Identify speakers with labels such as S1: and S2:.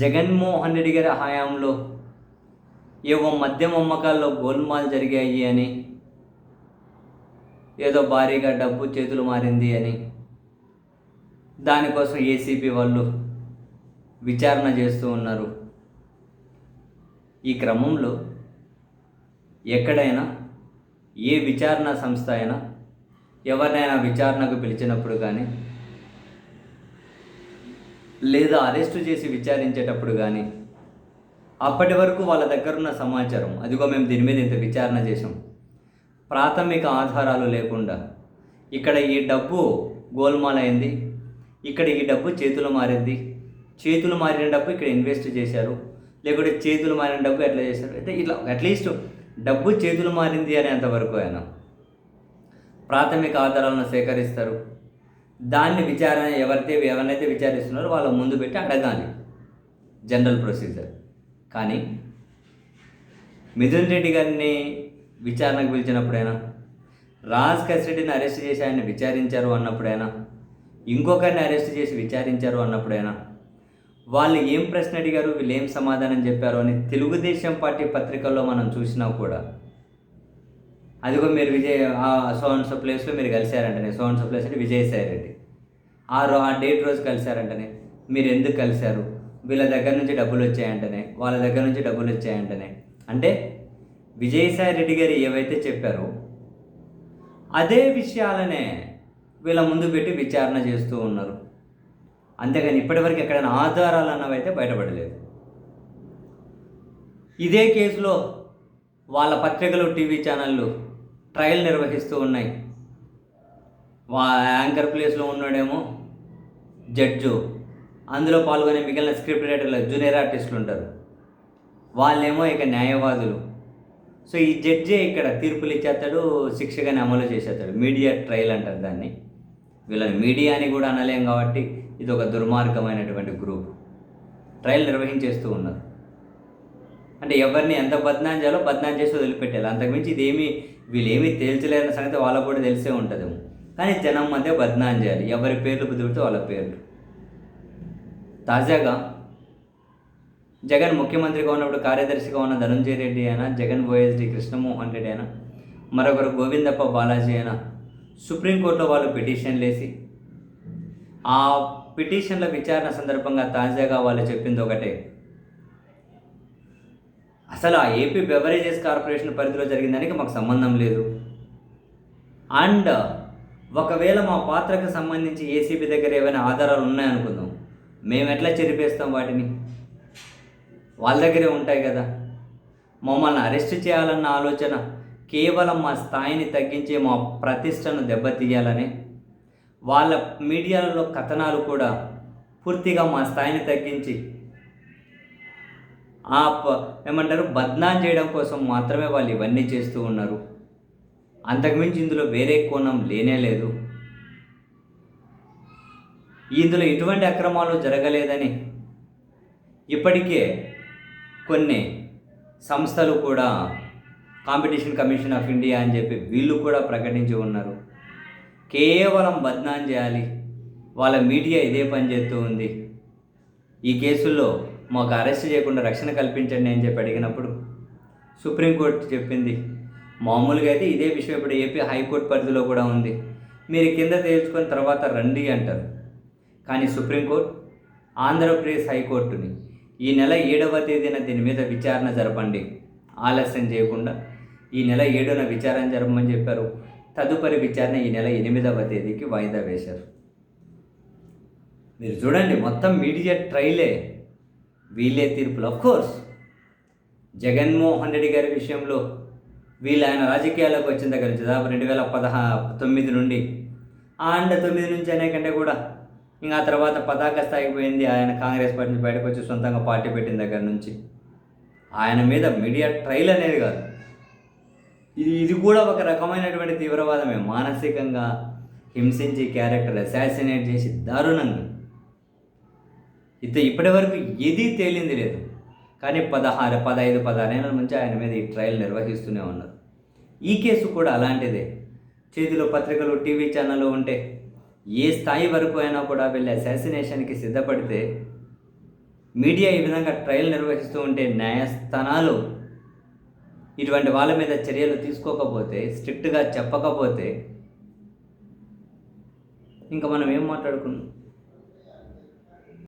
S1: జగన్మోహన్ రెడ్డి గారి హయాంలో ఏవో మద్యం అమ్మకాల్లో గోల్మాల్ జరిగాయి అని, ఏదో భారీగా డబ్బు చేతులు మారింది అని, దానికోసం ఏసీబీ వాళ్ళు విచారణ చేస్తూ ఉన్నారు. ఈ క్రమంలో ఎక్కడైనా ఏ విచారణ సంస్థ అయినా ఎవరినైనా విచారణకు పిలిచినప్పుడు కానీ, లేదా అరెస్టు చేసి విచారించేటప్పుడు కానీ, అప్పటి వరకు వాళ్ళ దగ్గర ఉన్న సమాచారం, అదిగో మేము దీని మీద ఇంత విచారణ చేసాం, ప్రాథమిక ఆధారాలు లేకుండా ఇక్కడ ఈ డబ్బు గోల్మాల్ అయింది, ఇక్కడ ఈ డబ్బు చేతులు మారింది, చేతులు మారిన డబ్బు ఇక్కడ ఇన్వెస్ట్ చేశారు, లేకుంటే చేతులు మారిన డబ్బు ఎట్లా చేశారు, అయితే ఇట్లా అట్లీస్ట్ డబ్బు చేతులు మారింది అనేంతవరకు అయినా ప్రాథమిక ఆధారాలను సేకరిస్తారు. దాన్ని విచారణ ఎవరినైతే విచారిస్తున్నారో వాళ్ళ ముందు పెట్టి అడగాలి, జనరల్ ప్రొసీజర్. కానీ మిథున్ రెడ్డి గారిని విచారణకు పిలిచినప్పుడైనా, రాజ్ కసిరెడ్డిని అరెస్ట్ చేసి ఆయన విచారించారు అన్నప్పుడైనా, ఇంకొకరిని అరెస్ట్ చేసి విచారించారు అన్నప్పుడైనా, వాళ్ళు ఏం ప్రశ్న అడిగారు, వీళ్ళు ఏం సమాధానం చెప్పారు అని తెలుగుదేశం పార్టీ పత్రికల్లో మనం చూసినా కూడా, అదిగో మీరు సో అండ్ సో ప్లేస్లో మీరు కలిశారంటనే, సో అండ్ సో ప్లేస్ అంటే విజయసాయి రెడ్డి, ఆ డేట్ రోజు కలిశారంటనే, మీరు ఎందుకు కలిశారు, వీళ్ళ దగ్గర నుంచి డబ్బులు వచ్చాయంటనే, వాళ్ళ దగ్గర నుంచి డబ్బులు వచ్చాయంటనే. అంటే విజయసాయి రెడ్డి గారు ఏవైతే చెప్పారో అదే విషయాలనే వీళ్ళ ముందు పెట్టి విచారణ చేస్తూ ఉన్నారు. అంతేగాని ఇప్పటివరకు ఎక్కడైనా ఆధారాలు అన్నవైతే బయటపడలేదు. ఇదే కేసులో వాళ్ళ పత్రికలు, టీవీ ఛానళ్ళు ట్రయల్ నిర్వహిస్తూ ఉన్నాయి. యాంకర్ ప్లేస్లో ఉన్నాడేమో జడ్జు, అందులో పాల్గొనే మిగిలిన స్క్రిప్ట్ రైటర్లు, జూనియర్ ఆర్టిస్టులు ఉంటారు, వాళ్ళేమో ఇక న్యాయవాదులు. సో ఈ జడ్జే ఇక్కడ తీర్పులు ఇచ్చేస్తాడు, శిక్షగానే అమలు చేసేస్తాడు. మీడియా ట్రయల్ అంటారు దాన్ని. వీళ్ళని మీడియా అని కూడా అనలేం కాబట్టి ఇది ఒక దుర్మార్గమైనటువంటి గ్రూప్. ట్రయల్ నిర్వహించేస్తూ ఉన్నారు. అంటే ఎవరిని ఎంత బద్నాం చేయాలో బద్నాం చేసి వదిలిపెట్టాలి. అంతకుమించి వీళ్ళేమీ తేల్చలేని సంగతి వాళ్ళకు కూడా తెలిసే ఉంటుందేమో. కానీ జనం మధ్య బద్నాం చేయాలి, ఎవరి పేర్లు కుదిరితే వాళ్ళ పేర్లు. తాజాగా జగన్ ముఖ్యమంత్రిగా ఉన్నప్పుడు కార్యదర్శిగా ఉన్న ధనంజయ రెడ్డి అయినా, జగన్ ఓఎస్డి కృష్ణమోహన్ రెడ్డి అయినా, మరొకరు గోవిందప్ప బాలాజీ అయినా సుప్రీంకోర్టులో వాళ్ళు పిటిషన్లు వేసి, ఆ పిటిషన్ల విచారణ సందర్భంగా తాజాగా వాళ్ళు చెప్పింది ఒకటే, అసలు ఆ ఏపీ బెవరేజెస్ కార్పొరేషన్ పరిధిలో జరిగిన దానికి మాకు సంబంధం లేదు. అండ్ ఒకవేళ మా పాత్రకు సంబంధించి ఏసీబీ దగ్గర ఏమైనా ఆధారాలు ఉన్నాయనుకుందాం, మేము ఎట్లా చెరిపేస్తాం వాటిని? వాళ్ళ దగ్గరే ఉంటాయి కదా. మమ్మల్ని అరెస్ట్ చేయాలన్న ఆలోచన కేవలం మా స్థాయిని తగ్గించి మా ప్రతిష్టను దెబ్బతీయాలని, వాళ్ళ మీడియాలలో కథనాలు కూడా పూర్తిగా మా స్థాయిని తగ్గించి ఏమంటారు బద్నాం చేయడం కోసం మాత్రమే వాళ్ళు ఇవన్నీ చేస్తూ ఉన్నారు. అంతకుమించి ఇందులో వేరే కోణం లేనే లేదు. ఇందులో ఎటువంటి అక్రమాలు జరగలేదని ఇప్పటికే కొన్ని సంస్థలు కూడా, కాంపిటీషన్ కమిషన్ ఆఫ్ ఇండియా అని చెప్పి వీళ్ళు కూడా ప్రకటించి ఉన్నారు. కేవలం బద్నాం చేయాలి, వాళ్ళ మీడియా ఇదే పని చేస్తూ ఉంది. ఈ కేసుల్లో మాకు అరెస్ట్ చేయకుండా రక్షణ కల్పించండి అని చెప్పి అడిగినప్పుడు సుప్రీంకోర్టు చెప్పింది, మామూలుగా అయితే ఇదే విషయం ఇప్పుడు ఏపీ హైకోర్టు పరిధిలో కూడా ఉంది, మీరు కింద తేల్చుకొని తర్వాత రండి అంటారు. కానీ సుప్రీంకోర్టు ఆంధ్రప్రదేశ్ హైకోర్టుని ఈ నెల 7వ తేదీన దీని మీద విచారణ జరపండి, ఆలస్యం చేయకుండా ఈ నెల 7న విచారణ జరపమని చెప్పారు. తదుపరి విచారణ ఈ నెల 8వ తేదీకి వాయిదా వేశారు. మీరు చూడండి, మొత్తం మీడియా ట్రైలే, వీళ్ళే తీర్పులు. అఫ్కోర్స్ జగన్మోహన్ రెడ్డి గారి విషయంలో ఆయన రాజకీయాల్లోకి వచ్చిన దగ్గర నుంచి దాదాపు 2019 నుండి, అండ్ 9 నుంచి అనే కంటే కూడా ఇంకా ఆ తర్వాత పతాక స్థాయికి పోయింది. ఆయన కాంగ్రెస్ పార్టీ నుంచి బయటకు వచ్చి సొంతంగా పార్టీ పెట్టిన దగ్గర నుంచి ఆయన మీద మీడియా ట్రయల్ అనేది కాదు, ఇది కూడా ఒక రకమైనటువంటి తీవ్రవాదమే. మానసికంగా హింసించి, క్యారెక్టర్ అసాసినేట్ చేసి దారుణంగా ఇప్పటి వరకు ఏదీ తేలింది లేదు. కానీ 15 ఏళ్ళ నుంచి ఆయన మీద ఈ ట్రయల్ నిర్వహిస్తూనే ఉన్నారు. ఈ కేసు కూడా అలాంటిదే. చేతిలో పత్రికలు, టీవీ ఛానళ్ళు ఉంటే ఏ స్థాయి వరకు అయినా కూడా వెళ్ళి అసాసినేషన్కి సిద్ధపడితే మీడియా ఈ విధంగా ట్రయల్ నిర్వహిస్తూ ఉంటే న్యాయస్థానాలు ఇటువంటి వాళ్ళ మీద చర్యలు తీసుకోకపోతే, స్ట్రిక్ట్గా చెప్పకపోతే ఇంకా మనం ఏం మాట్లాడుకున్నాం?